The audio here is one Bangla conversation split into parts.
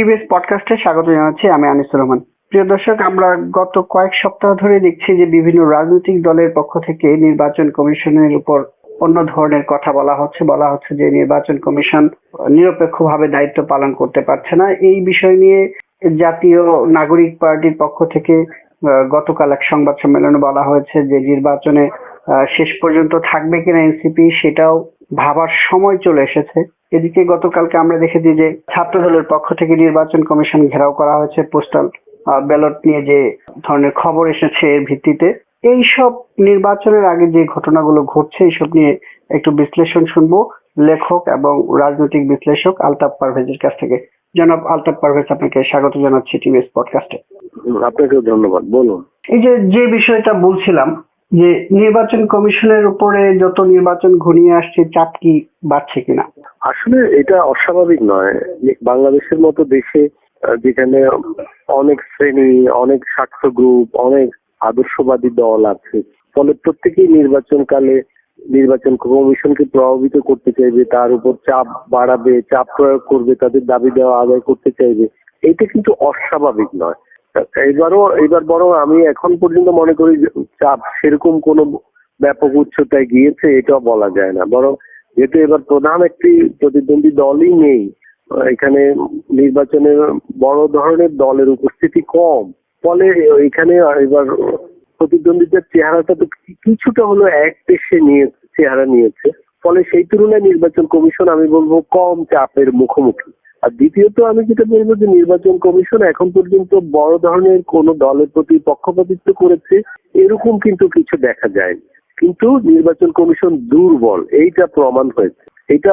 টিভিএস পডকাস্টে স্বাগত জানাচ্ছি। আমি আনিসুর রহমান। প্রিয় দর্শক, আমরা গত কয়েক সপ্তাহ ধরে দেখছি যে বিভিন্ন রাজনৈতিক দলের পক্ষ থেকে নির্বাচন কমিশনের উপর অন্য ধরনের কথা বলা হচ্ছে যে নির্বাচন কমিশন নিরপেক্ষভাবে দায়িত্ব পালন করতে পারছে না। এই বিষয় নিয়ে জাতীয় নাগরিক পার্টির পক্ষ থেকে গতকাল এক সংবাদ সম্মেলনে বলা হয়েছে যে নির্বাচনে শেষ পর্যন্ত থাকবে কিনা এনসিপি সেটাও ভাবার সময় চলে এসেছে। এদিকে গতকালকে আমরা দেখেছি যে ছাত্র দলের পক্ষ থেকে নির্বাচন কমিশন ঘেরাও করা হয়েছে পোস্টাল ব্যালট নিয়ে যে ধরনের খবর এসেছে এর ভিত্তিতে। এইসব নির্বাচনের আগে যে ঘটনাগুলো ঘটছে এইসব নিয়ে একটু বিশ্লেষণ শুনবো লেখক এবং রাজনৈতিক বিশ্লেষক আলতাফ পারভেজের কাছ থেকে। জনাব আলতাফ পারভেজ, আপনাকে স্বাগত জানাচ্ছি টিভিএস পডকাস্টে। আপনাকে ধন্যবাদ। বলুন। এই যে বিষয়টা বলছিলাম যে নির্বাচন কমিশনের উপরে যত নির্বাচন ঘনিয়ে আসছে চাপ কি বাড়ছে কিনা? আসলে এটা অস্বাভাবিক নয়। বাংলাদেশের মতো দেশে যেখানে অনেক শ্রেণী, অনেক স্বার্থ গ্রুপ, অনেক আদর্শবাদী দল আছে, ফলে প্রত্যেকেই নির্বাচনকালে নির্বাচন কমিশনকে প্রভাবিত করতে চাইবে, তার উপর চাপ বাড়াবে, চাপ প্রয়োগ করবে, তাদের দাবি দেওয়া আদায় করতে চাইবে। এটা কিন্তু অস্বাভাবিক নয়। এবার বরং আমি এখন পর্যন্ত মনে করি চাপ সেরকম কোনো ব্যাপক উচ্চতায় গিয়েছে এটাও বলা যায় না। বরং যেহেতু এবার প্রধান একটি প্রতিদ্বন্দ্বী দলই নেই, এখানে নির্বাচনের বড় ধরনের দলের উপস্থিতি কম, ফলে এখানে এবার প্রতিদ্বন্দ্বীদের চেহারাটা তো কিছুটা হলো এক দেশে চেহারা নিয়েছে। ফলে সেই তুলনায় নির্বাচন কমিশন আমি বলবো কম চাপের মুখোমুখি। আর দ্বিতীয়ত আমি যেটা বলবো যে নির্বাচন কমিশন এখন পর্যন্ত বড় ধরনের কোন দলের প্রতি পক্ষপাতিত্ব করেছে এরকম কিন্তু কিছু দেখা যায়নি। কিন্তু নির্বাচন কমিশন দুর্বল এইটা প্রমাণ হয়েছে। এটা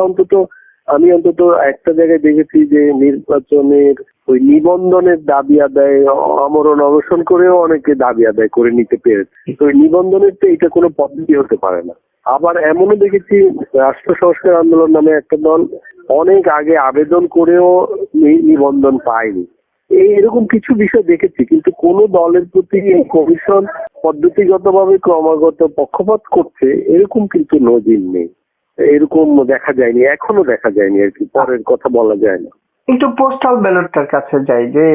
আমি অন্তত একটা জায়গায় দেখেছি যে নির্বাচনের ওই নিবন্ধনের দাবি আদায় আমরণ অনশন করেও অনেকে দাবি আদায় করে নিতে পেরেছে। তো নিবন্ধনের তো এটা কোনো পদ্ধতি হতে পারে না। আবার এমনও দেখেছি রাষ্ট্র সংস্কার আন্দোলন নামে একটা দল অনেক আগে আবেদন করেও নিবন্ধন পায়নি। এরকম কিছু বিষয় দেখেছি, কিন্তু কোন দলের প্রতি কমিশন পদ্ধতিগতভাবে ক্রমাগত পক্ষপাত করছে এরকম কিন্তু নজির নেই। এরকম দেখা যায়নি, এখনো দেখা যায়নি আর কি। পরের কথা বলা যায় না। একটু পোস্টাল ব্যালটটার কাছে যাই, যে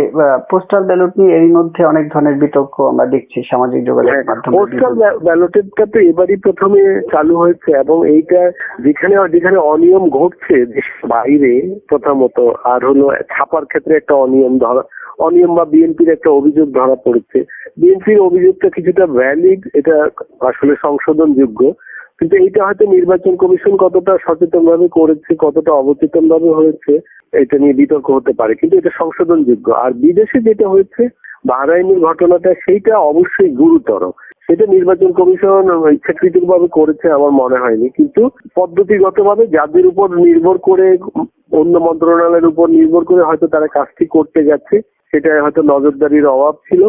পোস্টাল ব্যালট নিয়ে এরই মধ্যে অনেক ধরনের বিতর্ক আমরা দেখছি সামাজিক যোগাযোগ মাধ্যমে। পোস্টাল ব্যালটেরটা তো এবারই প্রথমে চালু হয়েছে, এবং এইটা যেখানে অনিয়ম ঘটছে দেশের বাইরে প্রথমত, আর হলো ছাপার ক্ষেত্রে একটা অনিয়ম বা বিএনপির একটা অভিযোগ ধরা পড়েছে। বিএনপির অভিযোগটা কিছুটা ভ্যালিড, এটা আসলে সংশোধনযোগ্য, কিন্তু এইটা হয়তো নির্বাচন কমিশন কতটা সচেতন ভাবে করেছে, কতটা অবচেতন ভাবে হয়েছে এটা নিয়ে বিতর্ক হতে পারে, কিন্তু এটা সংশোধনযোগ্য। আর বিদেশে যেটা হয়েছে বাহরাইনের ঘটনাটা, সেইটা অবশ্যই গুরুতর। সেটা নির্বাচন কমিশন ইচ্ছাকৃত ভাবে করেছে আমার মনে হয়নি, কিন্তু পদ্ধতিগতভাবে যাদের উপর নির্ভর করে, অন্য মন্ত্রণালয়ের উপর নির্ভর করে হয়তো তারা কাজটি করতে গেছে, সেটা হয়তো নজরদারির অভাব ছিল।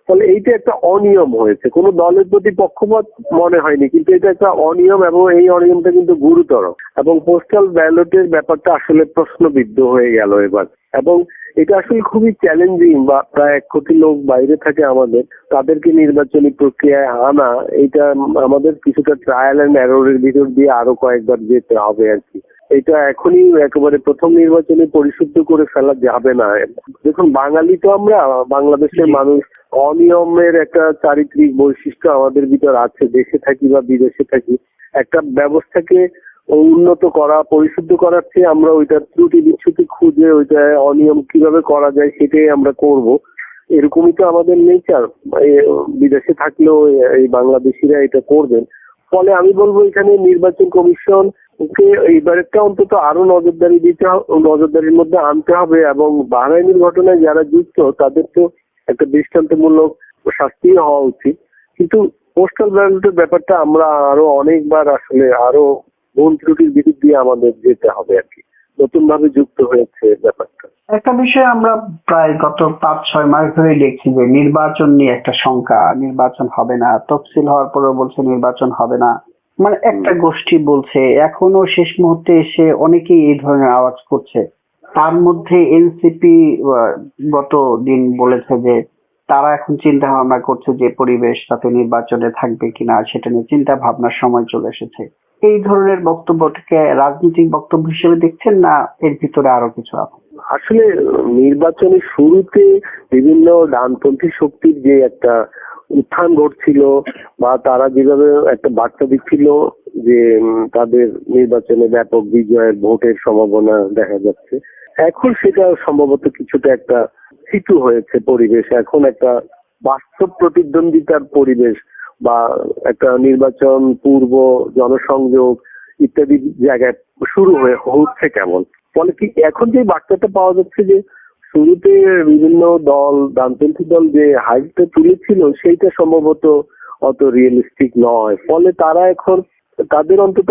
ফলে এইটা একটা অনিয়ম হয়েছে, কোন দলের প্রতি পক্ষপাত মনে হয়নি, কিন্তু এটা একটা অনিয়ম, এবং এই অনিয়মটা কিন্তু গুরুতর। এবং পোস্টাল ব্যালটের ব্যাপারটা আসলে প্রশ্নবিদ্ধ হয়ে গেল এবার, এবং এটা আসলে খুবই চ্যালেঞ্জিং। বা প্রায় 1 কোটি লোক বাইরে থাকে আমাদের, তাদেরকে নির্বাচনী প্রক্রিয়ায় আনা, এটা আমাদের কিছুটা ট্রায়াল এন্ড এররের ভিতর দিয়ে আরো কয়েকবার যেতে হবে আর কি। এটা এখনই একেবারে প্রথম নির্বাচনে পরিশুদ্ধ করে ফেলা যাবে না। দেখুন, বাঙালি তো আমরা, বাংলাদেশের মানুষ, অনিয়মের একটা চারিত্রিক বৈশিষ্ট্য আমাদের ভিতর আছে। দেশে থাকি বা বিদেশে থাকি, একটা ব্যবস্থাকে উন্নত করা, পরিশুদ্ধ করার চেয়ে আমরা ওইটার ত্রুটি বিচ্যুতি খুঁজে ওইটা অনিয়ম কিভাবে করা যায় সেটাই আমরা করব। এরকমই তো আমাদের নেচার। বিদেশে থাকলেও এই বাংলাদেশিরা এটা করবেন। ফলে আমি বলবো এখানে নির্বাচন কমিশন কে এইবারেরটা অন্তত আরো নজরদারির মধ্যে আনতে হবে, এবং বাহরাইনের ঘটনায় যারা যুক্ত তাদের তো একটা দৃষ্টান্তমূলক শাস্তি হওয়া উচিত। কিন্তু পোস্টাল ব্যালটের ব্যাপারটা আমরা আরো অনেকবার আসলে আরো ভুল ত্রুটির ভিতর দিয়ে আমাদের যেতে হবে আর কি। নতুন ভাবে যুক্ত হয়েছে ব্যাপারটা। একটা বিষয় আমরা প্রায় গত 5-6 মাস ধরে দেখছি যে নির্বাচন নিয়ে একটা শঙ্কা, নির্বাচন হবে না, তফসিল হওয়ার পরেও বলছে নির্বাচন হবে না। মানে একটা গোষ্ঠী বলছে, এখনো শেষ মুহূর্তে এসে অনেকেই এই ধরনের আওয়াজ করছে। তার মধ্যে এনসিপি গত দিন বলেছে যে তারা এখন চিন্তা ভাবনা করছে যে পরিবেশ তাতে নির্বাচনে থাকবে কিনা সেটা নিয়ে চিন্তা ভাবনার সময় চলে এসেছে। এই ধরনের বক্তব্যটাকে রাজনৈতিক বক্তব্য হিসেবে দেখছেন, না এর ভিতরে আরো কিছু আছে? আসলে নির্বাচনের শুরুতে বিভিন্ন ডানপন্থী শক্তির যে একটা উত্থান ঘটছিল বা তারা যেভাবে একটা বার্তা দিচ্ছিল যে তাদের নির্বাচনে ব্যাপক বিজয়ের ভোটের সম্ভাবনা দেখা যাচ্ছে, এখন সেটা সম্ভবত কিছুটা একটা থিতু হয়েছে পরিবেশ। এখন একটা বাস্তব প্রতিদ্বন্দ্বিতার পরিবেশ বা একটা নির্বাচন পূর্ব জনসংযোগ ইত্যাদি জায়গায় শুরু হচ্ছে কেমন। ফলে কি এখন যে বার্তাটা পাওয়া যাচ্ছে যে শুরুতে বিভিন্ন দল, ডানপন্থী দল যে হাইপটা তুলেছিল সেইটা সম্ভবত অত রিয়েলিস্টিক নয়। ফলে তারা এখন তাদের অন্তত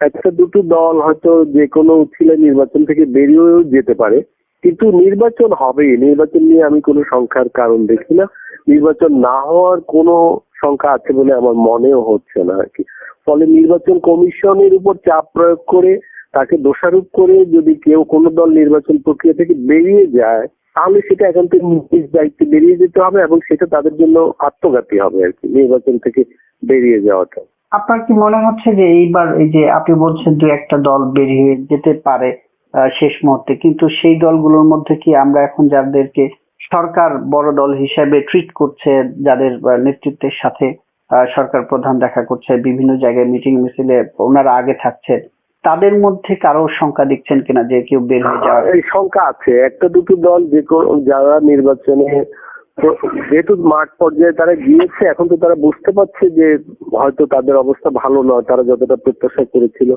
একটা দুটো দল হয়তো যে কোনো উছিলে নির্বাচন থেকে বেরিয়েও যেতে পারে, কিন্তু নির্বাচন হবেই। নির্বাচন নিয়ে আমি কোনো সংখ্যার কারণ দেখি না। নির্বাচন না হওয়ার কোনো সংখ্যা আছে বলে আমার মনেও হচ্ছে না আর কি। ফলে নির্বাচন কমিশনের উপর চাপ প্রয়োগ করে তাকে দোষারোপ করে যদি কেউ কোনো দল নির্বাচন প্রক্রিয়া থেকে বেরিয়ে যায়, তাহলে সেটা এখান থেকে নিজ দায়িত্বে বেরিয়ে যেতে হবে এবং সেটা তাদের জন্য আত্মঘাতী হবে আর কি, নির্বাচন থেকে বেরিয়ে যাওয়াটা। আপনার কি মনে হচ্ছে যে এইবার এই যে আপনি বলছেন দু একটা দল বেরিয়ে যেতে পারে শেষ মুহূর্তে, কিন্তু সেই দলগুলোর মধ্যে কি আমরা এখন যাদেরকে সরকার বড় দল হিসেবে ট্রিট করছে, যাদের নেতৃত্বের সাথে সরকার প্রধান দেখা করছে, বিভিন্ন জায়গায় মিটিং মিছিলে ওনারা আগে থাকছে, তাদের মধ্যে কারো সংখ্যা দেখছেন কিনা যে কেউ বের হয়ে যাওয়ার? এই সংখ্যা আছে, একটা দুটো দল যারা নির্বাচনে যেহেতু মাঠ পর্যায়ে তারা গিয়েছে, এখন তো তারা বুঝতে পারছে যে হয়তো তাদের অবস্থা ভালো নয়, তারা যতটা প্রত্যাশা করেছিল,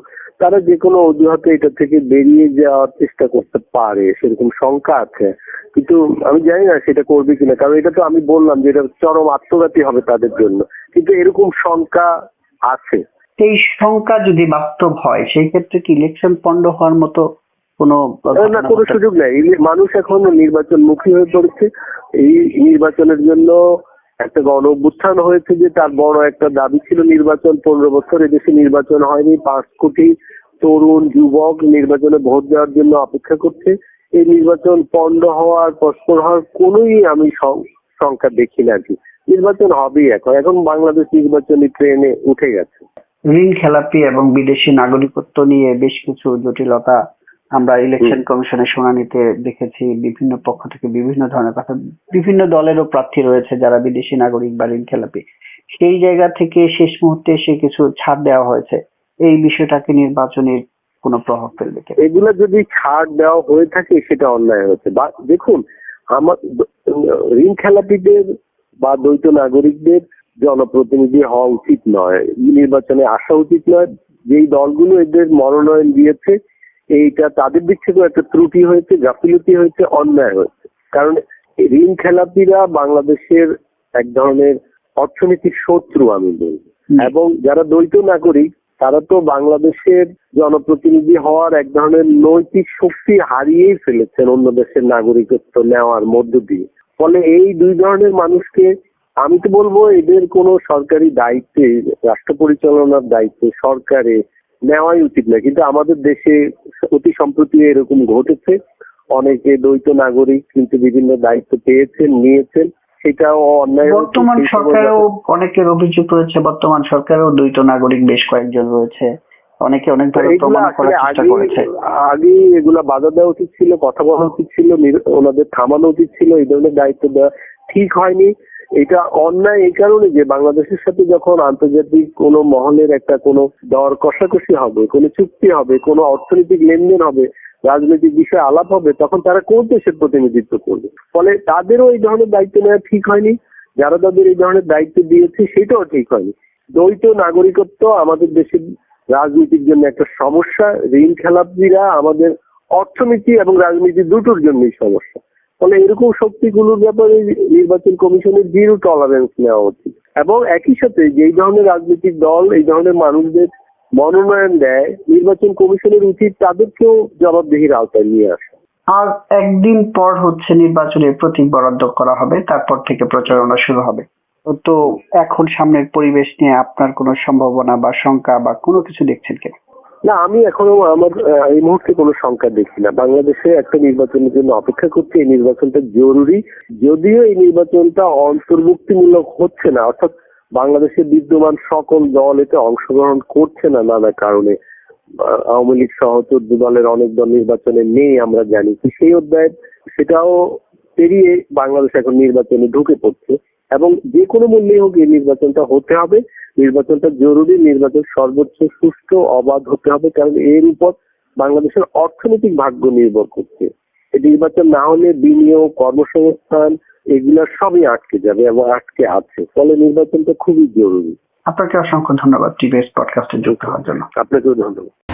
তারা যে কোনো অজুহাতে এটা থেকে বেরিয়ে যাওয়ার চেষ্টা করতে পারে, সেরকম সংখ্যা আছে। কিন্তু আমি জানি না সেটা করবে কিনা, কারণ এটা তো আমি বললাম যে এটা চরম আত্মঘাতী হবে তাদের জন্য, কিন্তু এরকম সংখ্যা আছে। এই সংখ্যা যদি বাস্তব হয় সেই ক্ষেত্রে কি ইলেকশন পণ্ড হওয়ার মতো কোনো না, কোনো সুযোগ নেই। মানুষ এখন নির্বাচন মুখী হয়ে পড়েছে। এই নির্বাচনের জন্য একটা গণ অভ্যুত্থান হয়েছে যে তার বড় একটা দাবি ছিল নির্বাচন। 15 বছর এদেশে নির্বাচন হয়নি, 5 কোটি তরুণ যুবক নির্বাচনে ভোট দেওয়ার জন্য অপেক্ষা করছে। এই নির্বাচন পণ্ড হওয়ার পস্পর হওয়ার কোনোই আমি সংখ্যা দেখি না আর কি। নির্বাচন হবেই। এখন বাংলাদেশ নির্বাচনী ট্রেনে উঠে গেছে। ঋণ খেলাপি এবং বিদেশি নাগরিকত্ব নিয়ে বেশ কিছু জটিলতা আমরা ইলেকশন কমিশনের শুনানিতে দেখেছি। বিভিন্ন পক্ষ থেকে বিভিন্ন ধরনের কথা, বিভিন্ন দলেরও প্রার্থী রয়েছে যারা বিদেশি নাগরিক বা ঋণ খেলাপি। সেই জায়গা থেকে শেষ মুহূর্তে এসে কিছু ছাড় দেওয়া হয়েছে। এই বিষয়টাকে নির্বাচনের কোনো প্রভাব ফেলবে কিনা? এগুলা যদি ছাড় দেওয়া হয়ে থাকে সেটা অন্যায় হয়েছে। বা দেখুন, আমার ঋণ খেলাপিদের বা দ্বৈত নাগরিকদের জনপ্রতিনিধি হওয়া উচিত নয়, নির্বাচনে আসা উচিত নয়। যেই দলগুলো এদের মনোনয়ন দিয়েছে এইটা তাদের দিক থেকেও একটা ত্রুটি হয়েছে, গাফিলতি হয়েছে, অন্যায় হয়েছে। কারণ ঋণ খেলাপিরা বাংলাদেশের এক ধরনের অর্থনৈতিক শত্রু আমি বলবো। এবং যারা দ্বৈত নাগরিক তারা তো বাংলাদেশের জনপ্রতিনিধি হওয়ার এক ধরনের নৈতিক শক্তি হারিয়েই ফেলেছেন অন্য দেশের নাগরিকত্ব নেওয়ার মধ্য দিয়ে। ফলে এই দুই ধরনের মানুষকে আমি তো বলবো এদের কোনো সরকারি দায়িত্বে, রাষ্ট্র পরিচালনার দায়িত্বে সরকারে নেওয়াই উচিত না। কিন্তু আমাদের দেশে অতি সম্প্রতি এরকম ঘটেছে। অনেকে দ্বৈত নাগরিক কিন্তু বিভিন্ন দায়িত্ব পেয়েছেন, নিয়েছেন, সেটাও অন্যায়। বর্তমান সরকারেও অনেকের অভিযোগ রয়েছে, বর্তমান সরকারেও দ্বৈত নাগরিক বেশ কয়েকজন রয়েছে। অনেকে অনেক ধরনের প্রমাণ করার চেষ্টা করেছে। আগে এগুলা বাধা দেওয়া উচিত ছিল, কথা বলা উচিত ছিল, ওনাদের থামানো উচিত ছিল। এই ধরনের দায়িত্ব দেওয়া ঠিক হয়নি। এটা অন্যায় এই কারণে যে বাংলাদেশের সাথে যখন আন্তর্জাতিক কোনো মহলের একটা কোনো দর কষাকষি হবে, কোনো চুক্তি হবে, কোনো অর্থনৈতিক লেনদেন হবে, রাজনৈতিক বিষয়ে আলাপ হবে, তখন তারা কোন দেশের প্রতিনিধিত্ব করবে। ফলে তাদেরও এই ধরনের দায়িত্ব নেওয়া ঠিক হয়নি। যারা তাদের এই ধরনের দায়িত্ব দিয়েছে সেটাও ঠিক হয়নি। দ্বৈত নাগরিকত্ব আমাদের দেশের রাজনীতির জন্য একটা সমস্যা। ঋণ খেলাপিরা আমাদের অর্থনীতি এবং রাজনীতি দুটোর জন্যই সমস্যা। ফলে এরকম শক্তিগুলোর ব্যাপারে নির্বাচন কমিশনের জিরো টলারেন্স নেওয়া উচিত। এবং একই সাথে যেই ধরনের রাজনৈতিক দল এই ধরনের মানুষদের মনোনয়ন দেয়, নির্বাচন কমিশনের উচিত তাদেরকেও জবাবদিহির আওতায় নিয়ে আসা। আর একদিন পর হচ্ছে নির্বাচনের প্রতীক বরাদ্দ করা হবে, তারপর থেকে প্রচারণা শুরু হবে। তো এখন সামনের পরিবেশ নিয়ে আপনার কোনো সম্ভাবনা বা শঙ্কা বা কোনো কিছু দেখছেন কিনা? না, আমি এখনো আমার এই মুহূর্তে কোনো সংখ্যা দেখি না। বাংলাদেশে একটা নির্বাচনের জন্য অপেক্ষা করছে। এই নির্বাচনটা জরুরি, যদিও এই নির্বাচনটা অন্তর্ভুক্তিমূলক হচ্ছে না, অর্থাৎ বাংলাদেশের বিদ্যমান সকল দল এতে অংশগ্রহণ করছে না নানা কারণে। আওয়ামী লীগ সহ 14 দলের অনেক দল নির্বাচনে নেই আমরা জানি। তো সেই অধ্যায় সেটাও পেরিয়ে বাংলাদেশ এখন নির্বাচনে ঢুকে পড়ছে এবং যে কোনো মূল্যে হোক এই নির্বাচনটা হতে হবে। নির্বাচনটা জরুরি, নির্বাচন সর্বোচ্চ সুষ্ঠু অবাধ হতে হবে, কারণ এর উপর বাংলাদেশের অর্থনৈতিক ভাগ্য নির্ভর করছে। এই নির্বাচন না হলে বিনিয়োগ, কর্মসংস্থান এগুলা সবই আটকে যাবে এবং আটকে আছে। ফলে নির্বাচনটা খুবই জরুরি। আপনাকে অসংখ্য ধন্যবাদ টিভিএস পডকাস্টে যুক্ত হওয়ার জন্য। আপনাকেও ধন্যবাদ।